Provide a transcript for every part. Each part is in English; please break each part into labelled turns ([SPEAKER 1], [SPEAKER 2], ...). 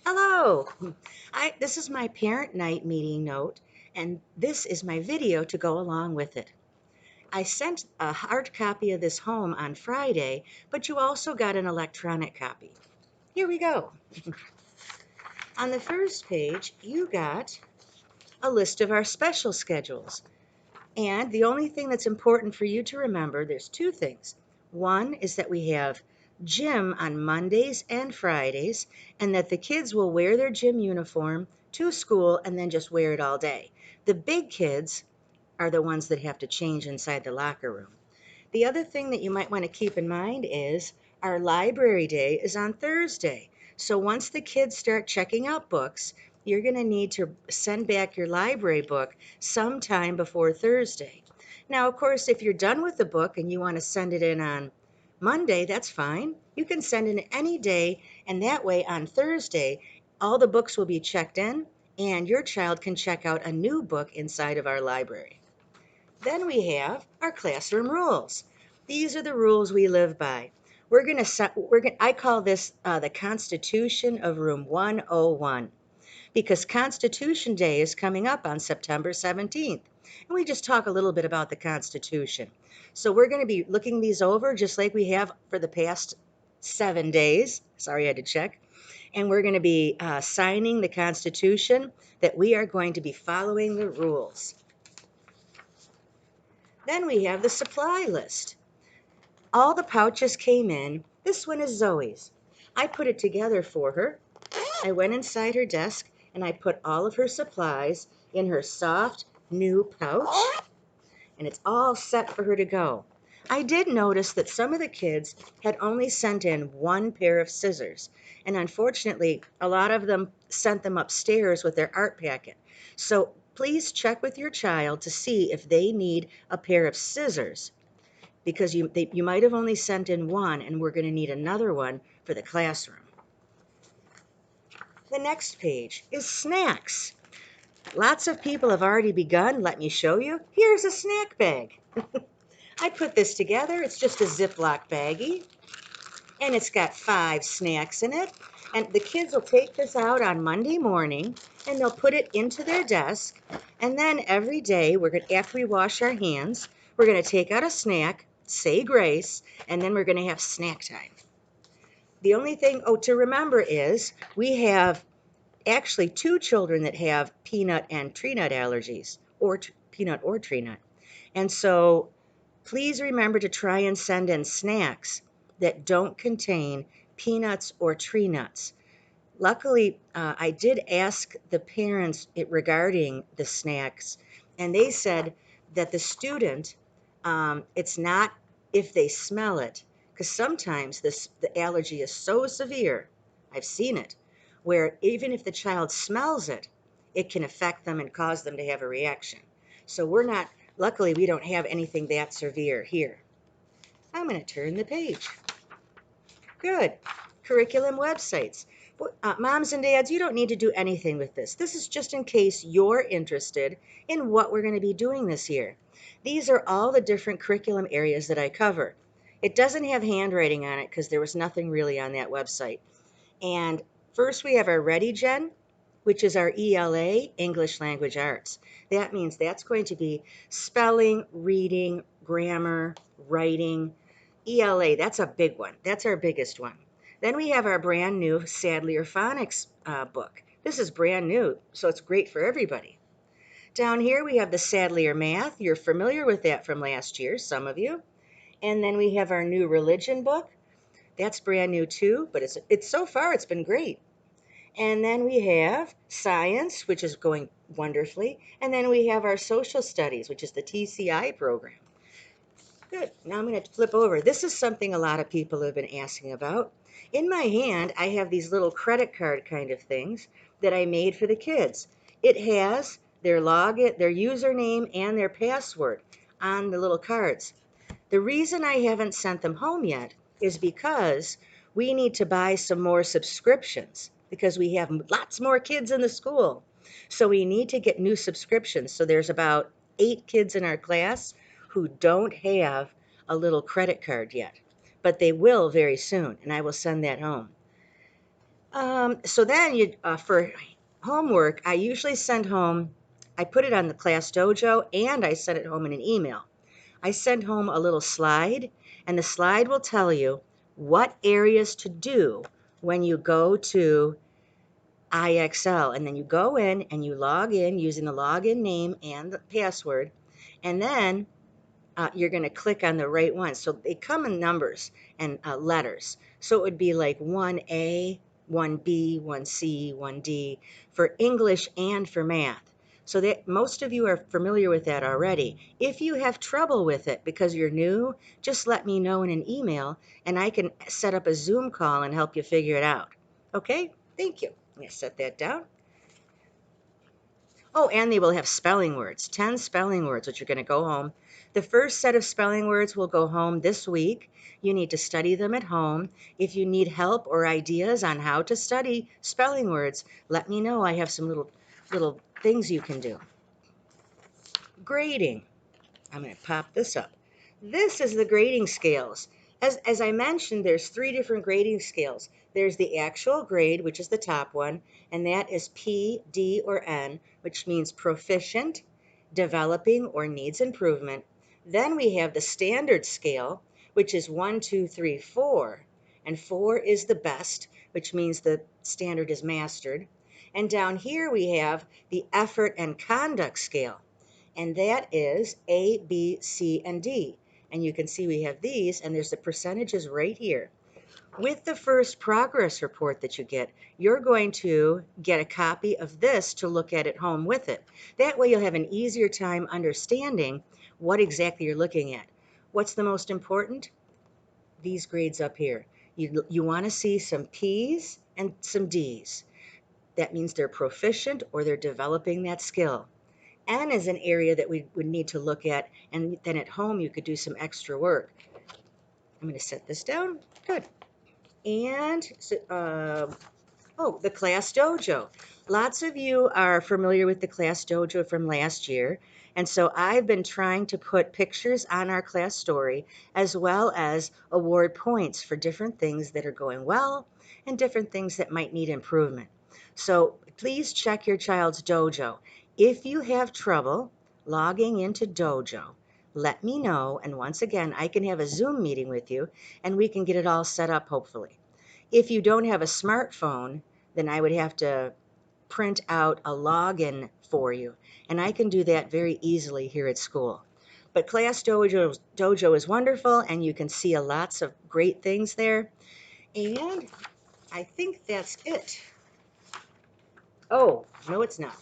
[SPEAKER 1] Hello. This is my parent night meeting note, and this is my video to go along with it. I sent a hard copy of this home on Friday, but you also got an electronic copy. Here we go. On the first page, you got a list of our special schedules. And the only thing that's important for you to remember, there's two things. One is that we have gym on Mondays and Fridays, and that the kids will wear their gym uniform to school and then just wear it all day. The big kids are the ones that have to change inside the locker room. The other thing that you might want to keep in mind is our library day is on Thursday. So once the kids start checking out books, you're going to need to send back your library book sometime before Thursday. Now, of course, if you're done with the book and you want to send it in on Monday, that's fine. You can send it any day, and that way on Thursday, all the books will be checked in, and your child can check out a new book inside of our library. Then we have our classroom rules. These are the rules we live by. I call this the Constitution of Room 101 because Constitution Day is coming up on September 17th. And we just talk a little bit about the Constitution. So we're going to be looking these over just like we have for the past 7 days. Sorry, I had to check. And we're going to be signing the Constitution that we are going to be following the rules. Then we have the supply list. All the pouches came in. This one is Zoe's. I put it together for her. I went inside her desk and I put all of her supplies in her soft new pouch, and it's all set for her to go. I did notice that some of the kids had only sent in one pair of scissors, and unfortunately, a lot of them sent them upstairs with their art packet. So please check with your child to see if they need a pair of scissors because you might have only sent in one, and we're going to need another one for the classroom. The next page is snacks. Lots of people have already begun. Let me show you. Here's a snack bag. I put this together. It's just a Ziploc baggie, and it's got 5 snacks in it. And the kids will take this out on Monday morning, and they'll put it into their desk. And then every day, after we wash our hands, we're going to take out a snack, say grace, and then we're going to have snack time. The only thing to remember is we have actually 2 children that have peanut and tree nut allergies, or peanut or tree nut. And so please remember to try and send in snacks that don't contain peanuts or tree nuts. Luckily, I did ask the parents regarding the snacks, and they said that the student, it's not if they smell it, because sometimes the allergy is so severe, I've seen it, where even if the child smells it, it can affect them and cause them to have a reaction. So luckily, we don't have anything that severe here. I'm going to turn the page. Good. Curriculum websites. Moms and dads, you don't need to do anything with this. This is just in case you're interested in what we're going to be doing this year. These are all the different curriculum areas that I cover. It doesn't have handwriting on it because there was nothing really on that website. And first we have our Ready Gen, which is our ELA, English Language Arts. That means that's going to be spelling, reading, grammar, writing. ELA, that's a big one. That's our biggest one. Then we have our brand new Sadlier Phonics book. This is brand new, so it's great for everybody. Down here we have the Sadlier Math. You're familiar with that from last year, some of you. And then we have our new religion book. That's brand new too, but it's so far it's been great. And then we have science, which is going wonderfully. And then we have our social studies, which is the TCI program. Good. Now I'm going to flip over. This is something a lot of people have been asking about. In my hand, I have these little credit card kind of things that I made for the kids. It has their their username, and their password on the little cards. The reason I haven't sent them home yet is because we need to buy some more subscriptions because we have lots more kids in the school. So we need to get new subscriptions. So there's about 8 kids in our class who don't have a little credit card yet, but they will very soon, and I will send that home. So then for homework, I usually send home, I put it on the class dojo and I send it home in an email. I send home a little slide, and the slide will tell you what areas to do when you go to IXL. And then you go in and you log in using the login name and the password. And then you're going to click on the right one. So they come in numbers and letters. So it would be like 1A, 1B, 1C, 1D for English and for math. So that most of you are familiar with that already. If you have trouble with it because you're new, just let me know in an email and I can set up a Zoom call and help you figure it out. Okay? Thank you. I'm going to set that down. Oh, and they will have spelling words, 10 spelling words, which are going to go home. The first set of spelling words will go home this week. You need to study them at home. If you need help or ideas on how to study spelling words, let me know. I have some little things you can do. Grading. I'm going to pop this up. This is the grading scales. As I mentioned, there's 3 different grading scales. There's the actual grade, which is the top one, and that is P, D, or N, which means proficient, developing, or needs improvement. Then we have the standard scale, which is 1, 2, 3, 4, and 4 is the best, which means the standard is mastered. And down here we have the effort and conduct scale, and that is A, B, C, and D. And you can see we have these, and there's the percentages right here. With the first progress report that you get, you're going to get a copy of this to look at home with it. That way you'll have an easier time understanding what exactly you're looking at. What's the most important? These grades up here. You want to see some P's and some D's. That means they're proficient or they're developing that skill. N is an area that we would need to look at, and then at home you could do some extra work. I'm going to set this down. Good. And the class dojo. Lots of you are familiar with the class dojo from last year, and so I've been trying to put pictures on our class story as well as award points for different things that are going well and different things that might need improvement. So please check your child's dojo. If you have trouble logging into dojo, let me know, and once again, I can have a Zoom meeting with you and we can get it all set up hopefully. If you don't have a smartphone, then I would have to print out a login for you, and I can do that very easily here at school. But Class Dojo is wonderful, and you can see lots of great things there. And I think that's it. Oh, no, it's not.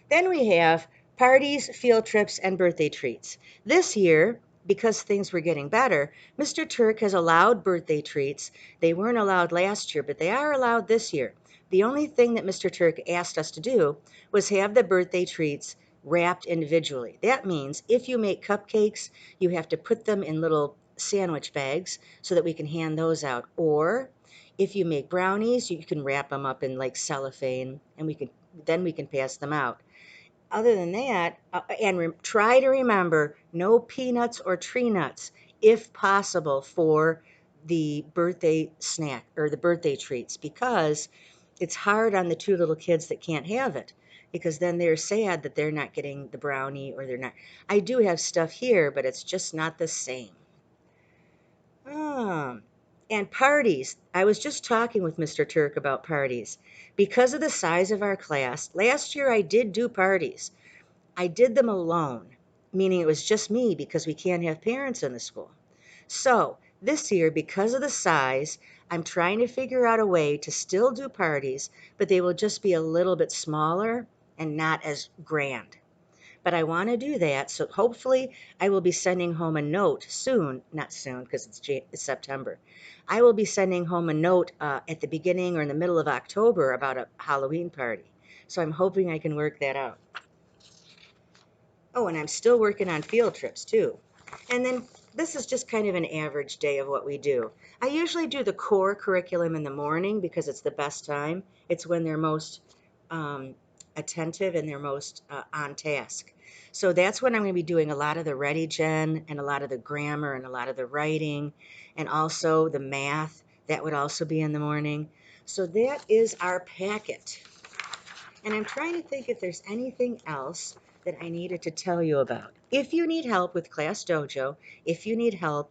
[SPEAKER 1] Then we have parties, field trips, and birthday treats. This year, because things were getting better, Mr. Turk has allowed birthday treats. They weren't allowed last year, but they are allowed this year. The only thing that Mr. Turk asked us to do was have the birthday treats wrapped individually. That means if you make cupcakes, you have to put them in little sandwich bags so that we can hand those out. Or if you make brownies, you can wrap them up in like cellophane, and we can pass them out. Other than that, try to remember no peanuts or tree nuts, if possible, for the birthday snack or the birthday treats, because it's hard on the 2 little kids that can't have it, because then they're sad that they're not getting the brownie or they're not. I do have stuff here, but it's just not the same. And parties. I was just talking with Mr. Turk about parties. Because of the size of our class, last year I did do parties. I did them alone, meaning it was just me because we can't have parents in the school. So this year, because of the size, I'm trying to figure out a way to still do parties, but they will just be a little bit smaller and not as grand. But I want to do that, so hopefully I will be sending home a note soon. Not soon, because it's September. I will be sending home a note at the beginning or in the middle of October about a Halloween party. So I'm hoping I can work that out. Oh, and I'm still working on field trips too. And then this is just kind of an average day of what we do. I usually do the core curriculum in the morning because it's the best time. It's when they're most attentive and they're most on task. So that's when I'm going to be doing a lot of the Ready Gen and a lot of the grammar and a lot of the writing and also the math. That would also be in the morning. So that is our packet. And I'm trying to think if there's anything else that I needed to tell you about. If you need help with Class Dojo, if you need help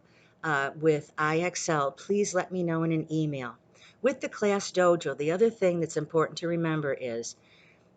[SPEAKER 1] with IXL, please let me know in an email. With the Class Dojo, the other thing that's important to remember is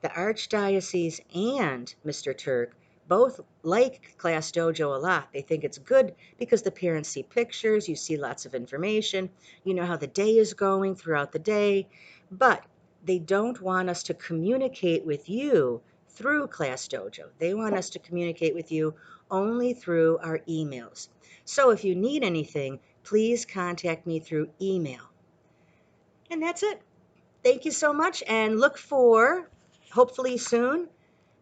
[SPEAKER 1] the Archdiocese and Mr. Turk both like Class Dojo a lot. They think it's good because the parents see pictures, you see lots of information, you know how the day is going throughout the day, but they don't want us to communicate with you through Class Dojo. They want us to communicate with you only through our emails. So if you need anything, please contact me through email. And that's it. Thank you so much, and look for, hopefully soon,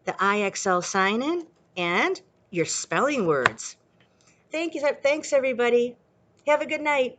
[SPEAKER 1] the IXL sign-in and your spelling words. Thank you. Thanks, everybody. Have a good night.